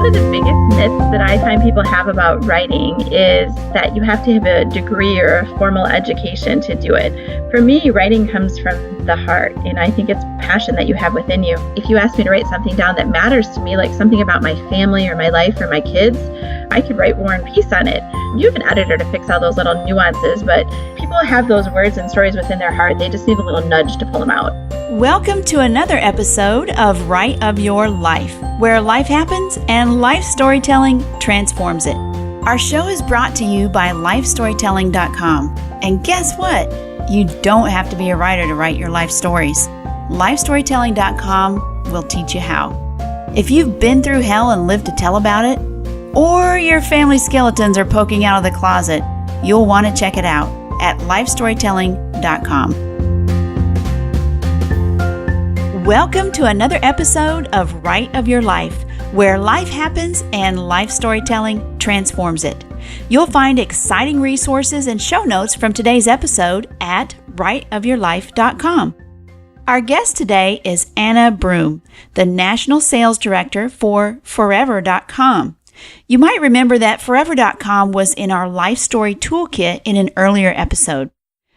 One of the biggest myths that I find people have about writing is that you have to have a degree or a formal education to do it. For me, writing comes from the heart, and I think it's passion that you have within you. If you ask me to write something down that matters to me, like something about my family or my life or my kids, I could write War and Peace on it. You have an editor to fix all those little nuances, but people have those words and stories within their heart. They just need a little nudge to pull them out. Welcome to another episode of Write of Your Life, where life happens and life storytelling transforms it. Our show is brought to you by lifestorytelling.com. And guess what? You don't have to be a writer to write your life stories. Lifestorytelling.com will teach you how. If you've been through hell and lived to tell about it, or your family skeletons are poking out of the closet, you'll want to check it out at lifestorytelling.com. Welcome to another episode of Write of Your Life, where life happens and life storytelling transforms it. You'll find exciting resources and show notes from today's episode at writeofyourlife.com. Our guest today is Anna Broom, the National Sales Director for Forever.com. You might remember that Forever.com was in our Life Story Toolkit in an earlier episode.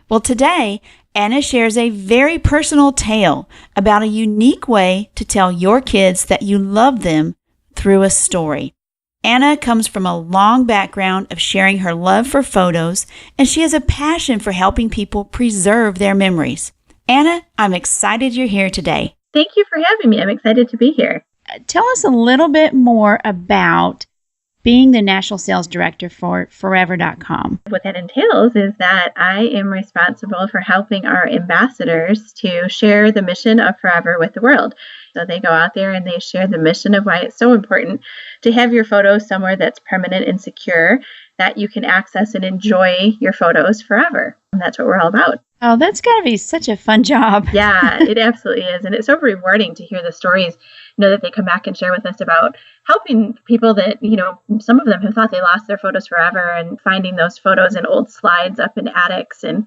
Well, today, Anna shares a very personal tale about a unique way to tell your kids that you love them through a story. Anna comes from a long background of sharing her love for photos, and she has a passion for helping people preserve their memories. Anna, I'm excited you're here today. Thank you for having me. I'm excited to be here. Tell us a little bit more about being the National Sales Director for Forever.com. What that entails is that I am responsible for helping our ambassadors to share the mission of Forever with the world. So they go out there and they share the mission of why it's so important to have your photos somewhere that's permanent and secure, that you can access and enjoy your photos forever. And that's what we're all about. Oh, that's got to be such a fun job. Yeah, it absolutely is. And it's so rewarding to hear the stories, that they come back and share with us about helping people that, some of them have thought they lost their photos forever, and finding those photos in old slides up in attics, and,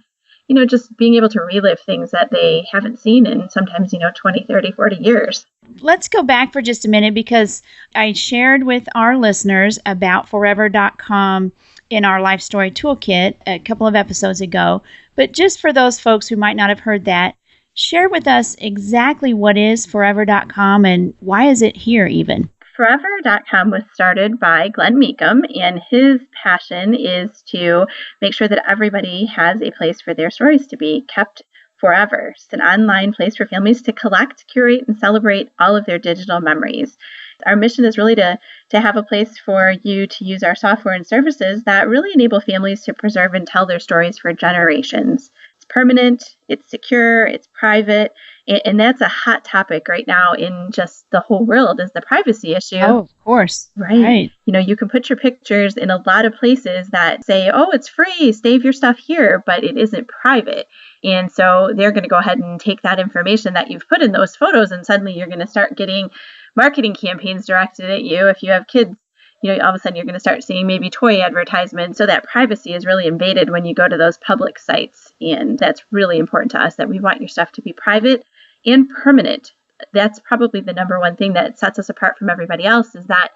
just being able to relive things that they haven't seen in sometimes, 20, 30, 40 years. Let's go back for just a minute, because I shared with our listeners about Forever.com in our Life Story Toolkit a couple of episodes ago. But just for those folks who might not have heard that, share with us exactly what is Forever.com and why is it here even? Forever.com was started by Glenn Meekum, and his passion is to make sure that everybody has a place for their stories to be kept forever. It's an online place for families to collect, curate, and celebrate all of their digital memories. Our mission is really to have a place for you to use our software and services that really enable families to preserve and tell their stories for generations. It's permanent, it's secure, it's private, and that's a hot topic right now in just the whole world, is the privacy issue. Oh, of course. Right. You can put your pictures in a lot of places that say, oh, it's free, save your stuff here, but it isn't private. And so they're going to go ahead and take that information that you've put in those photos, and suddenly you're going to start getting marketing campaigns directed at you. If you have kids, all of a sudden you're going to start seeing maybe toy advertisements. So that privacy is really invaded when you go to those public sites. And that's really important to us, that we want your stuff to be private and permanent. That's probably the number one thing that sets us apart from everybody else, is that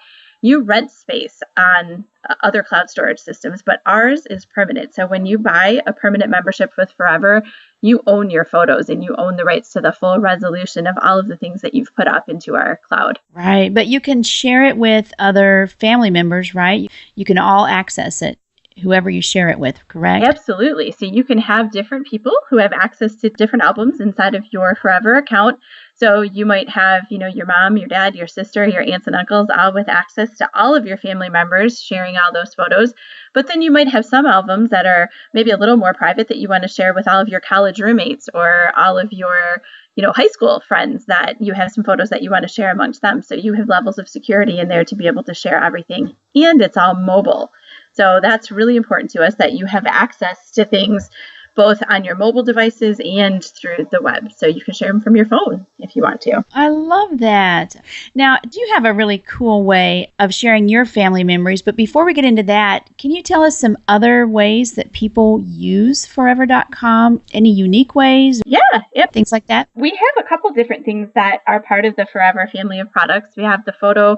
you rent space on other cloud storage systems, but ours is permanent. So when you buy a permanent membership with Forever, you own your photos and you own the rights to the full resolution of all of the things that you've put up into our cloud. Right. But you can share it with other family members, right? You can all access it, whoever you share it with, correct? Absolutely. So you can have different people who have access to different albums inside of your Forever account. So you might have, your mom, your dad, your sister, your aunts and uncles, all with access to all of your family members sharing all those photos. But then you might have some albums that are maybe a little more private that you want to share with all of your college roommates or all of your, high school friends, that you have some photos that you want to share amongst them. So you have levels of security in there to be able to share everything. And it's all mobile. So that's really important to us, that you have access to things both on your mobile devices and through the web. So you can share them from your phone if you want to. I love that. Now, do you have a really cool way of sharing your family memories? But before we get into that, can you tell us some other ways that people use Forever.com? Any unique ways? Yeah. Yep. Things like that? We have a couple different things that are part of the Forever family of products. We have the photo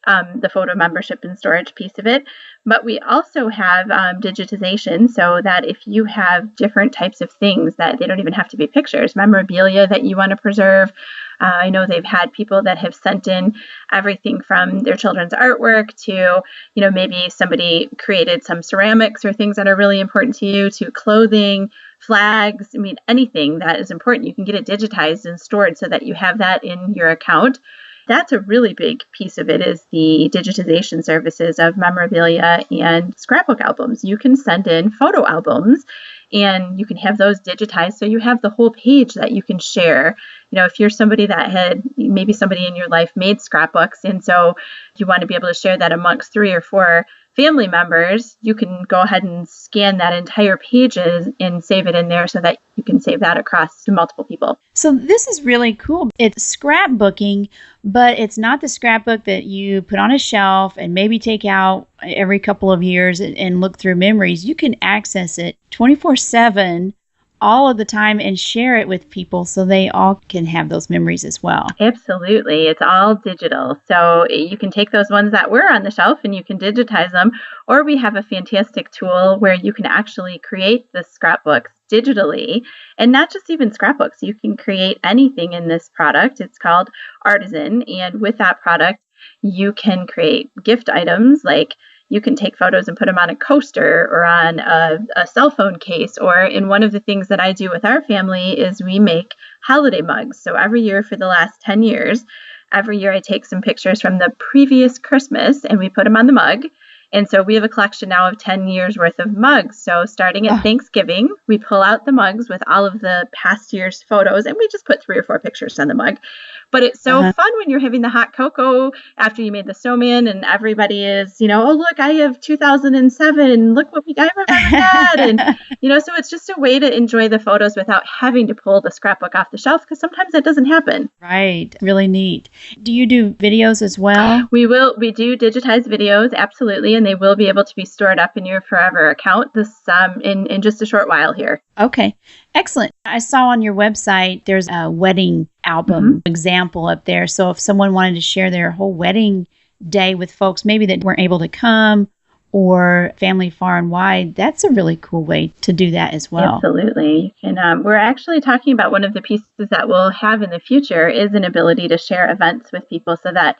the photo membership and storage piece of it. But we also have digitization, so that if you have different types of things that they don't even have to be pictures, memorabilia that you want to preserve. I know they've had people that have sent in everything from their children's artwork to, maybe somebody created some ceramics or things that are really important to you, to clothing, flags. I mean, anything that is important, you can get it digitized and stored so that you have that in your account. That's a really big piece of it, is the digitization services of memorabilia and scrapbook albums. You can send in photo albums and you can have those digitized, so you have the whole page that you can share. If you're somebody that had, maybe somebody in your life made scrapbooks, and so you want to be able to share that amongst 3 or 4 family members, you can go ahead and scan that entire page and save it in there so that you can save that across to multiple people. So this is really cool. It's scrapbooking, but it's not the scrapbook that you put on a shelf and maybe take out every couple of years and look through memories. You can access it 24/7 all of the time and share it with people so they all can have those memories as well. Absolutely. It's all digital. So you can take those ones that were on the shelf and you can digitize them, or we have a fantastic tool where you can actually create the scrapbooks digitally, and not just even scrapbooks. You can create anything in this product. It's called Artisan, and with that product, you can create gift items, like you can take photos and put them on a coaster or on a cell phone case. Or in one of the things that I do with our family is we make holiday mugs. So every year for the last 10 years, every year I take some pictures from the previous Christmas and we put them on the mug. And so we have a collection now of 10 years worth of mugs. So starting at Thanksgiving, we pull out the mugs with all of the past year's photos, and we just put 3 or 4 pictures on the mug. But it's so fun when you're having the hot cocoa after you made the snowman and everybody is, oh, look, I have 2007. Look what I remember that. And, so it's just a way to enjoy the photos without having to pull the scrapbook off the shelf, because sometimes that doesn't happen. Right. Really neat. Do you do videos as well? We do digitize videos, absolutely. And they will be able to be stored up in your Forever account in just a short while here. Okay. Excellent. I saw on your website there's a wedding album example up there. So if someone wanted to share their whole wedding day with folks maybe that weren't able to come, or family far and wide, that's a really cool way to do that as well. Absolutely. And we're actually talking about one of the pieces that we'll have in the future is an ability to share events with people so that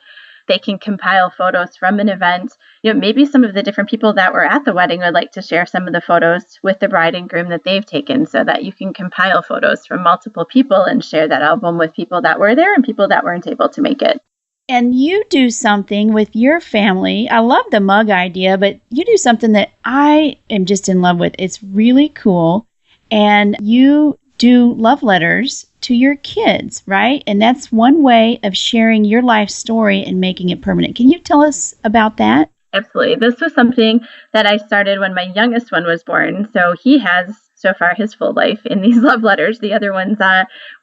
they can compile photos from an event. Maybe some of the different people that were at the wedding would like to share some of the photos with the bride and groom that they've taken, so that you can compile photos from multiple people and share that album with people that were there and people that weren't able to make it. And you do something with your family. I love the mug idea, but you do something that I am just in love with. It's really cool. And you do love letters to your kids, right? And that's one way of sharing your life story and making it permanent. Can you tell us about that? Absolutely. This was something that I started when my youngest one was born. So he has so far his full life in these love letters. The other ones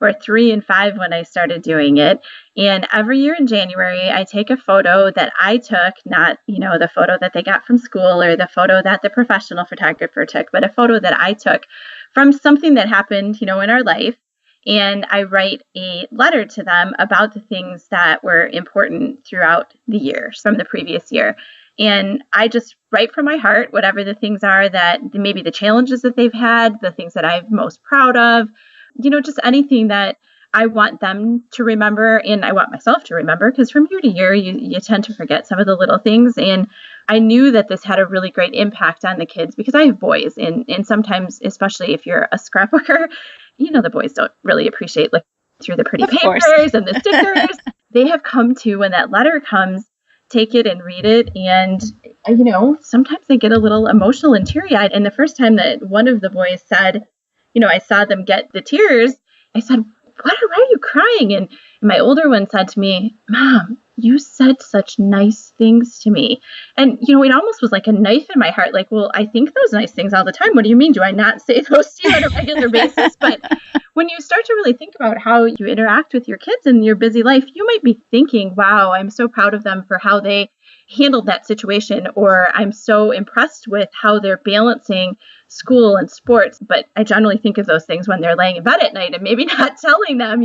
were 3 and 5 when I started doing it. And every year in January, I take a photo that I took, not, the photo that they got from school or the photo that the professional photographer took, but a photo that I took from something that happened, in our life. And I write a letter to them about the things that were important throughout the years from the previous year. And I just write from my heart whatever the things are that maybe the challenges that they've had, the things that I'm most proud of, just anything that I want them to remember and I want myself to remember, because from year to year, you tend to forget some of the little things. And I knew that this had a really great impact on the kids because I have boys. And sometimes, especially if you're a scrapbooker, the boys don't really appreciate looking through the pretty papers and the stickers. They have come to, when that letter comes, take it and read it. And, sometimes they get a little emotional and teary-eyed. And the first time that one of the boys said, I saw them get the tears, I said, why are you crying? And my older one said to me, Mom, you said such nice things to me. And, it almost was like a knife in my heart. Like, well, I think those nice things all the time. What do you mean? Do I not say those to you on a regular basis? But when you start to really think about how you interact with your kids in your busy life, you might be thinking, wow, I'm so proud of them for how they handled that situation, or I'm so impressed with how they're balancing school and sports. But I generally think of those things when they're laying in bed at night and maybe not telling them,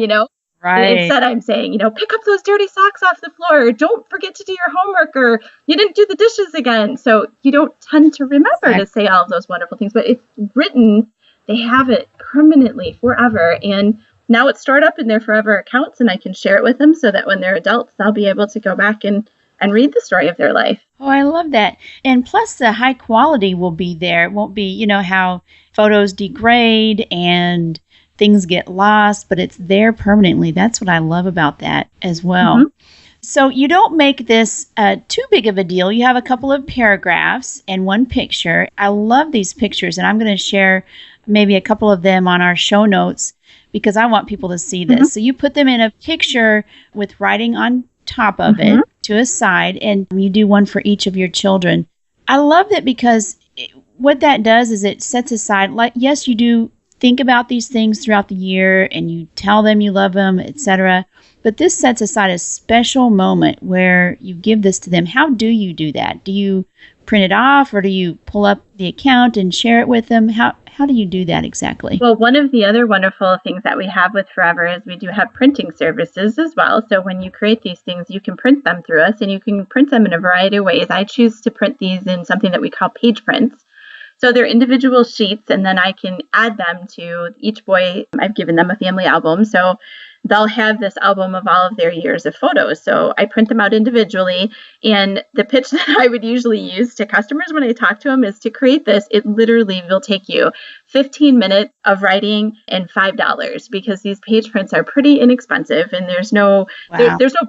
Right. Instead, I'm saying, pick up those dirty socks off the floor. Don't forget to do your homework, or you didn't do the dishes again. So you don't tend to remember to say all of those wonderful things. But it's written, they have it permanently forever. And now it's stored up in their forever accounts, and I can share it with them so that when they're adults, they'll be able to go back and read the story of their life. Oh, I love that. And plus the high quality will be there. It won't be, how photos degrade and things get lost, but it's there permanently. That's what I love about that as well. Mm-hmm. So you don't make this too big of a deal. You have a couple of paragraphs and one picture. I love these pictures, and I'm going to share maybe a couple of them on our show notes because I want people to see this. Mm-hmm. So you put them in a picture with writing on top of it to a side, and you do one for each of your children. I love that because what that does is it sets aside, like, yes, you do think about these things throughout the year and you tell them you love them, etc. But this sets aside a special moment where you give this to them. How do you do that? Do you print it off, or do you pull up the account and share it with them? How do you do that exactly? Well, one of the other wonderful things that we have with Forever is we do have printing services as well. So when you create these things, you can print them through us, and you can print them in a variety of ways. I choose to print these in something that we call page prints. So they're individual sheets, and then I can add them to each boy. I've given them a family album. So they'll have this album of all of their years of photos. So I print them out individually. And the pitch that I would usually use to customers when I talk to them is to create this. It literally will take you 15 minutes of writing and $5, because these page prints are pretty inexpensive, and there's no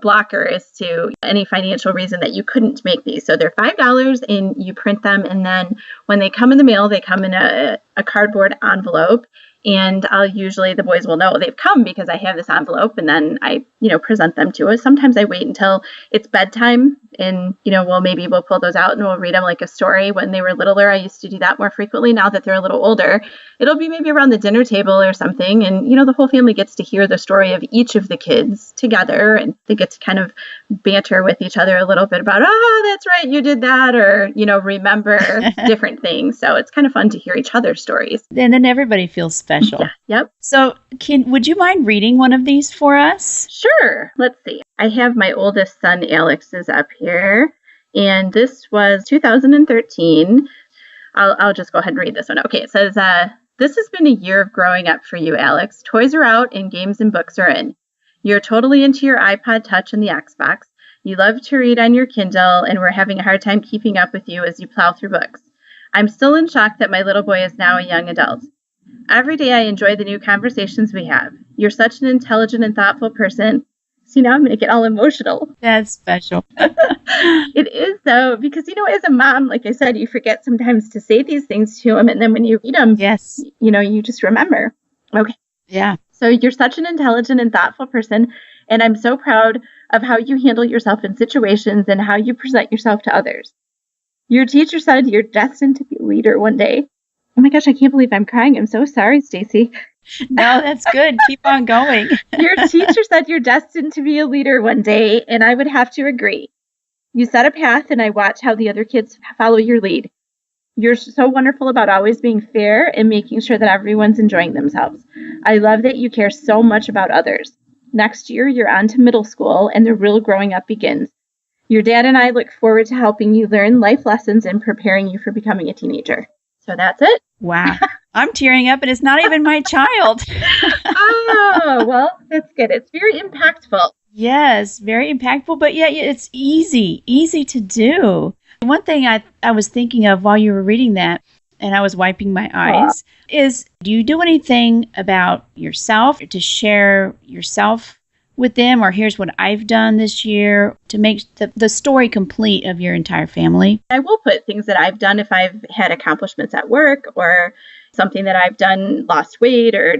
blocker as to any financial reason that you couldn't make these. So they're $5 and you print them. And then when they come in the mail, they come in a cardboard envelope. And the boys will know they've come because I have this envelope, and then I, present them to us. Sometimes I wait until it's bedtime, and, we'll pull those out and we'll read them like a story. When they were littler, I used to do that more frequently. Now that they're a little older, it'll be maybe around the dinner table or something. And, the whole family gets to hear the story of each of the kids together, and they get to kind of banter with each other a little bit about, that's right, you did that, or, remember different things. So it's kind of fun to hear each other's stories. And then everybody feels special. Yeah. Yep. So would you mind reading one of these for us? Sure. Let's see. I have my oldest son, Alex's, up here. And this was 2013. I'll just go ahead and read this one. Okay. It says, this has been a year of growing up for you, Alex. Toys are out and games and books are in. You're totally into your iPod Touch and the Xbox. You love to read on your Kindle, and we're having a hard time keeping up with you as you plow through books. I'm still in shock that my little boy is now a young adult. Every day I enjoy the new conversations we have. You're such an intelligent and thoughtful person. See, now I'm going to get all emotional. That's special. It is, though, because, as a mom, like I said, you forget sometimes to say these things to them. And then when you read them, yes, you just remember. Okay. Yeah. So you're such an intelligent and thoughtful person. And I'm so proud of how you handle yourself in situations and how you present yourself to others. Your teacher said you're destined to be a leader one day. Oh my gosh, I can't believe I'm crying. I'm so sorry, Stacy. No, that's good. Keep on going. Your teacher said you're destined to be a leader one day, and I would have to agree. You set a path, and I watch how the other kids follow your lead. You're so wonderful about always being fair and making sure that everyone's enjoying themselves. I love that you care so much about others. Next year, you're on to middle school, and the real growing up begins. Your dad and I look forward to helping you learn life lessons and preparing you for becoming a teenager. So that's it. Wow. I'm tearing up, and it's not even my child. Oh, well, that's good. It's very impactful. Yes, very impactful, but yeah, it's easy to do. One thing I was thinking of while you were reading that, and I was wiping my eyes, is do you do anything about yourself to share yourself with them, or here's what I've done this year to make the story complete of your entire family? I will put things that I've done if I've had accomplishments at work, or something that I've done, lost weight, or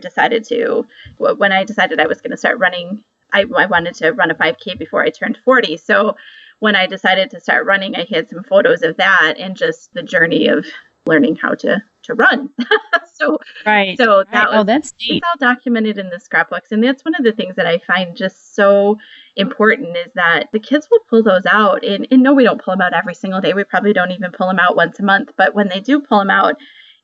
when I decided I was going to start running, I wanted to run a 5K before I turned 40. So when I decided to start running, I had some photos of that and just the journey of learning how to run. Right. So that that's neat. It's all documented in the scrapbooks. And that's one of the things that I find just so important is that the kids will pull those out. And no, we don't pull them out every single day. We probably don't even pull them out once a month. But when they do pull them out,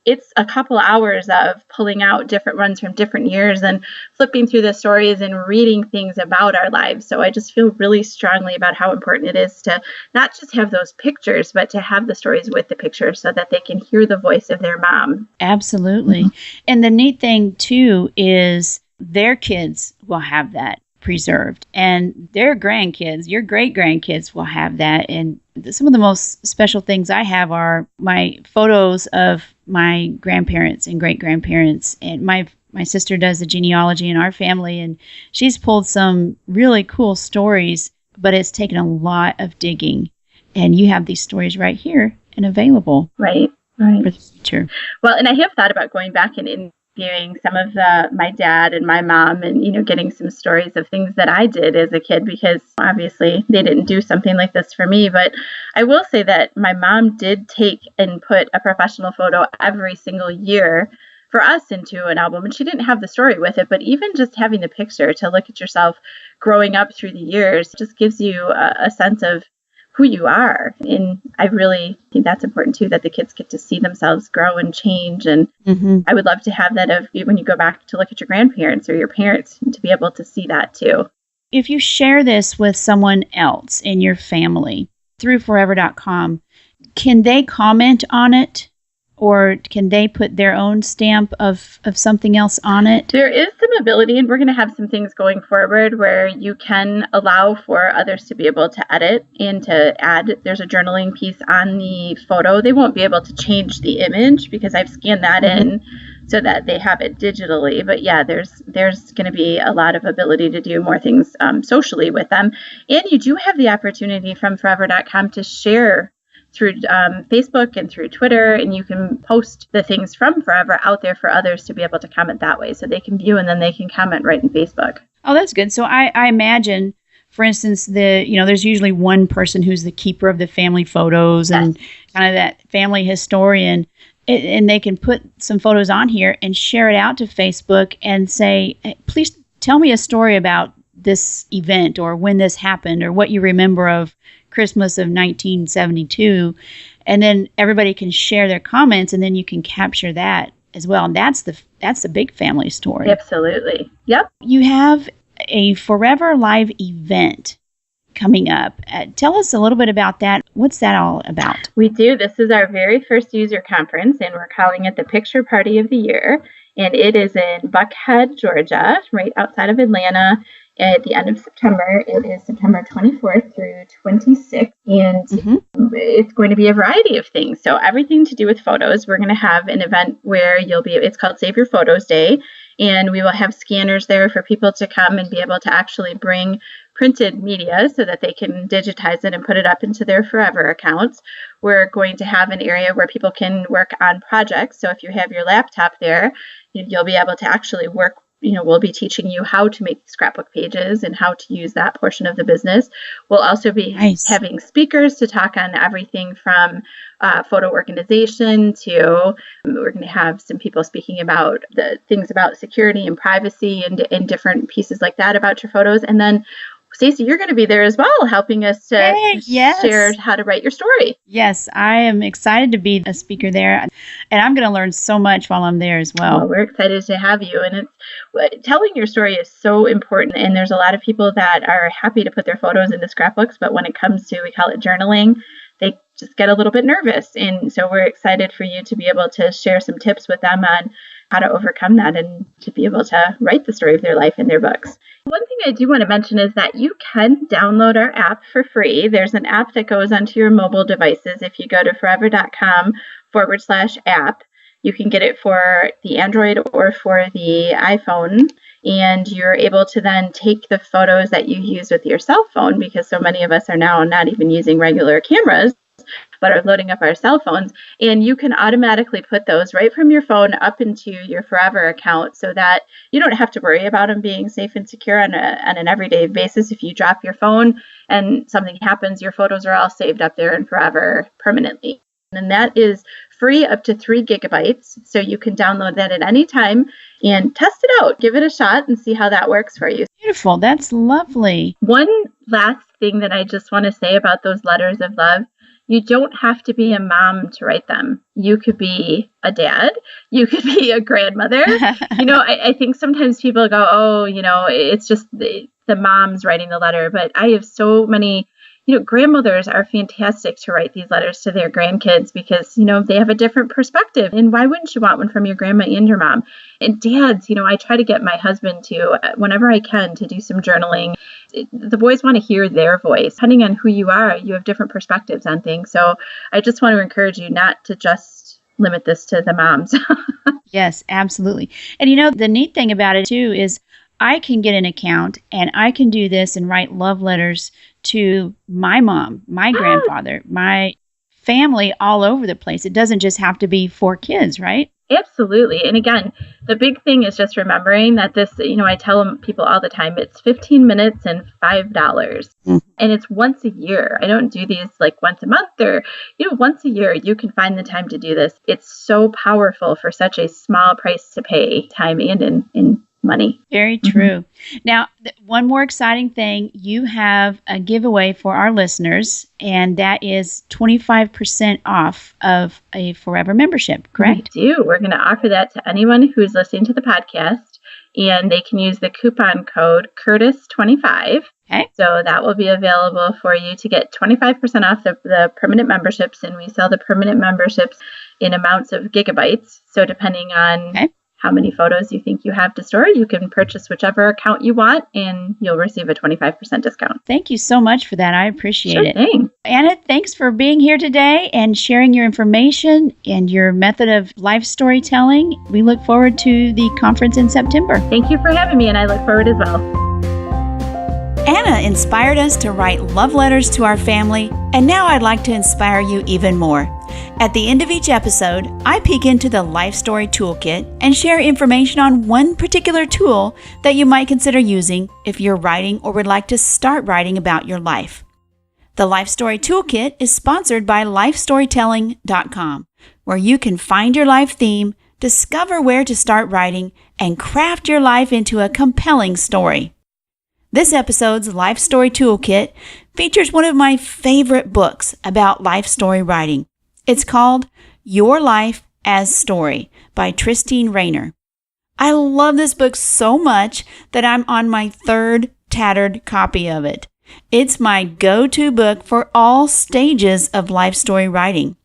it's a couple hours of pulling out different ones from different years and flipping through the stories and reading things about our lives. So I just feel really strongly about how important it is to not just have those pictures, but to have the stories with the pictures so that they can hear the voice of their mom. Absolutely. And the neat thing, too, is their kids will have that preserved, and their grandkids, your great-grandkids will have that. And some of the most special things I have are my photos of my grandparents and great-grandparents. And my sister does the genealogy in our family, and she's pulled some really cool stories, but it's taken a lot of digging. And you have these stories right here and available right for the future. Well, and I have thought about going back and interviewing some of my dad and my mom, and getting some stories of things that I did as a kid, because obviously they didn't do something like this for me. But I will say that my mom did take and put a professional photo every single year for us into an album, and she didn't have the story with it, but even just having the picture to look at yourself growing up through the years just gives you a sense of who you are. And I really think that's important too, that the kids get to see themselves grow and change. And I would love to have that of when you go back to look at your grandparents or your parents, to be able to see that too. If you share this with someone else in your family through forever.com, can they comment on it? Or can they put their own stamp of something else on it? There is some ability, and we're going to have some things going forward where you can allow for others to be able to edit and to add. There's a journaling piece on the photo. They won't be able to change the image because I've scanned that in so that they have it digitally. But yeah, there's going to be a lot of ability to do more things socially with them. And you do have the opportunity from forever.com to share through Facebook and through Twitter, and you can post the things from Forever out there for others to be able to comment that way, so they can view and then they can comment right in Facebook. Oh, that's good. So I imagine, for instance, there's usually one person who's the keeper of the family photos and kind of that family historian, and they can put some photos on here and share it out to Facebook and say, hey, please tell me a story about this event or when this happened or what you remember of Christmas of 1972, and then everybody can share their comments, and then you can capture that as well. And that's the big family story. Absolutely. Yep. You have a Forever Live event coming up. Tell us a little bit about that. What's that all about? We do. This is our very first user conference, and we're calling it the Picture Party of the Year. And it is in Buckhead, Georgia, right outside of Atlanta. At the end of September. It is September 24th through 26th, and it's going to be a variety of things. So everything to do with photos. We're going to have an event where it's called Save Your Photos Day, and we will have scanners there for people to come and be able to actually bring printed media so that they can digitize it and put it up into their Forever accounts. We're going to have an area where people can work on projects. So if you have your laptop there, you'll be able to actually work. We'll be teaching you how to make scrapbook pages and how to use that portion of the business. We'll also be having speakers to talk on everything from photo organization to, we're going to have some people speaking about the things about security and privacy and different pieces like that about your photos. And then Stacey, you're going to be there as well, helping us to share how to write your story. Yes, I am excited to be a speaker there, and I'm going to learn so much while I'm there as well. We're excited to have you, and telling your story is so important, and there's a lot of people that are happy to put their photos into scrapbooks, but when it comes to, we call it journaling, they just get a little bit nervous, and so we're excited for you to be able to share some tips with them on how to overcome that and to be able to write the story of their life in their books. One thing I do want to mention is that you can download our app for free. There's an app that goes onto your mobile devices. If you go to forever.com/app, you can get it for the Android or for the iPhone. And you're able to then take the photos that you use with your cell phone, because so many of us are now not even using regular cameras, but are loading up our cell phones, and you can automatically put those right from your phone up into your Forever account so that you don't have to worry about them being safe and secure on an everyday basis. If you drop your phone and something happens, your photos are all saved up there in Forever permanently. And that is free up to 3 gigabytes. So you can download that at any time and test it out. Give it a shot and see how that works for you. Beautiful. That's lovely. One last thing that I just want to say about those letters of love You don't have to be a mom to write them. You could be a dad. You could be a grandmother. I think sometimes people go, oh, it's just the mom's writing the letter. But I have so many, grandmothers are fantastic to write these letters to their grandkids because, they have a different perspective. And why wouldn't you want one from your grandma and your mom? And dads, I try to get my husband to, whenever I can, to do some journaling. The boys want to hear their voice. Depending on who you are, you have different perspectives on things. So I just want to encourage you not to just limit this to the moms. Yes, absolutely. And the neat thing about it too is I can get an account and I can do this and write love letters to my mom, my grandfather, my family all over the place. It doesn't just have to be for kids, right? Absolutely. And again, the big thing is just remembering that this, I tell people all the time, it's 15 minutes and $5. Mm-hmm. And it's once a year. I don't do these like once a month or, once a year, you can find the time to do this. It's so powerful for such a small price to pay, time and in money. Very true. Mm-hmm. Now, one more exciting thing, you have a giveaway for our listeners, and that is 25% off of a Forever membership, correct? We do. We're going to offer that to anyone who's listening to the podcast, and they can use the coupon code Curtis25. Okay. So that will be available for you to get 25% off the permanent memberships, and we sell the permanent memberships in amounts of gigabytes. So depending on how many photos you think you have to store, you can purchase whichever account you want, and you'll receive a 25% discount. Thank you so much for that. I appreciate it. Sure thing. Anna, thanks for being here today and sharing your information and your method of life storytelling. We look forward to the conference in September. Thank you for having me, and I look forward as well. Anna inspired us to write love letters to our family, and now I'd like to inspire you even more. At the end of each episode, I peek into the Life Story Toolkit and share information on one particular tool that you might consider using if you're writing or would like to start writing about your life. The Life Story Toolkit is sponsored by LifeStorytelling.com, where you can find your life theme, discover where to start writing, and craft your life into a compelling story. This episode's Life Story Toolkit features one of my favorite books about life story writing. It's called Your Life as Story by Christine Rainer. I love this book so much that I'm on my third tattered copy of it. It's my go-to book for all stages of life story writing.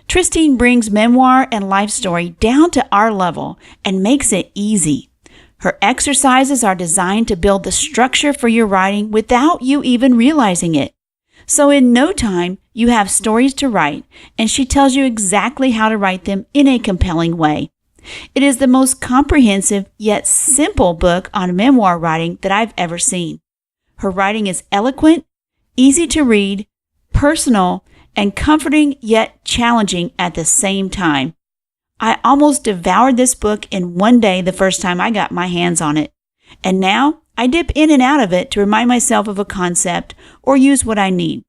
Christine brings memoir and life story down to our level and makes it easy. Her exercises are designed to build the structure for your writing without you even realizing it. So in no time, you have stories to write, and she tells you exactly how to write them in a compelling way. It is the most comprehensive yet simple book on memoir writing that I've ever seen. Her writing is eloquent, easy to read, personal, and comforting yet challenging at the same time. I almost devoured this book in one day the first time I got my hands on it. And now I dip in and out of it to remind myself of a concept or use what I need.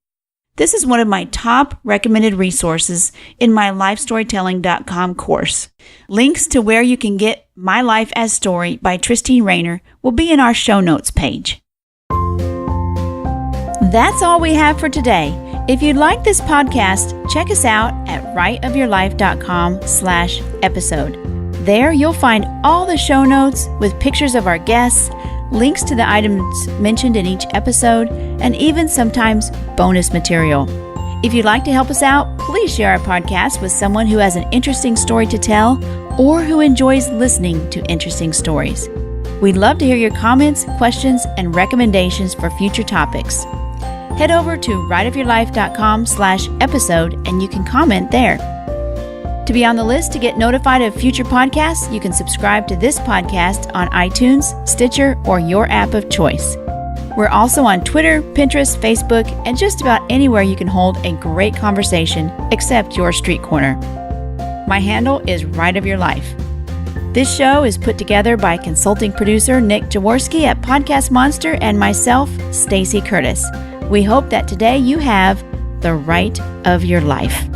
This is one of my top recommended resources in my LifeStorytelling.com course. Links to where you can get My Life as Story by Christine Rainer will be in our show notes page. That's all we have for today. If you'd like this podcast, check us out at writeofyourlife.com/episode. There you'll find all the show notes with pictures of our guests, links to the items mentioned in each episode, and even sometimes bonus material. If you'd like to help us out, please share our podcast with someone who has an interesting story to tell or who enjoys listening to interesting stories. We'd love to hear your comments, questions, and recommendations for future topics. Head over to writeofyourlife.com/episode and you can comment there. To be on the list to get notified of future podcasts, you can subscribe to this podcast on iTunes, Stitcher, or your app of choice. We're also on Twitter, Pinterest, Facebook, and just about anywhere you can hold a great conversation except your street corner. My handle is Write of Your Life. This show is put together by consulting producer Nick Jaworski at Podcast Monster and myself, Stacy Curtis. We hope that today you have the Write of Your Life.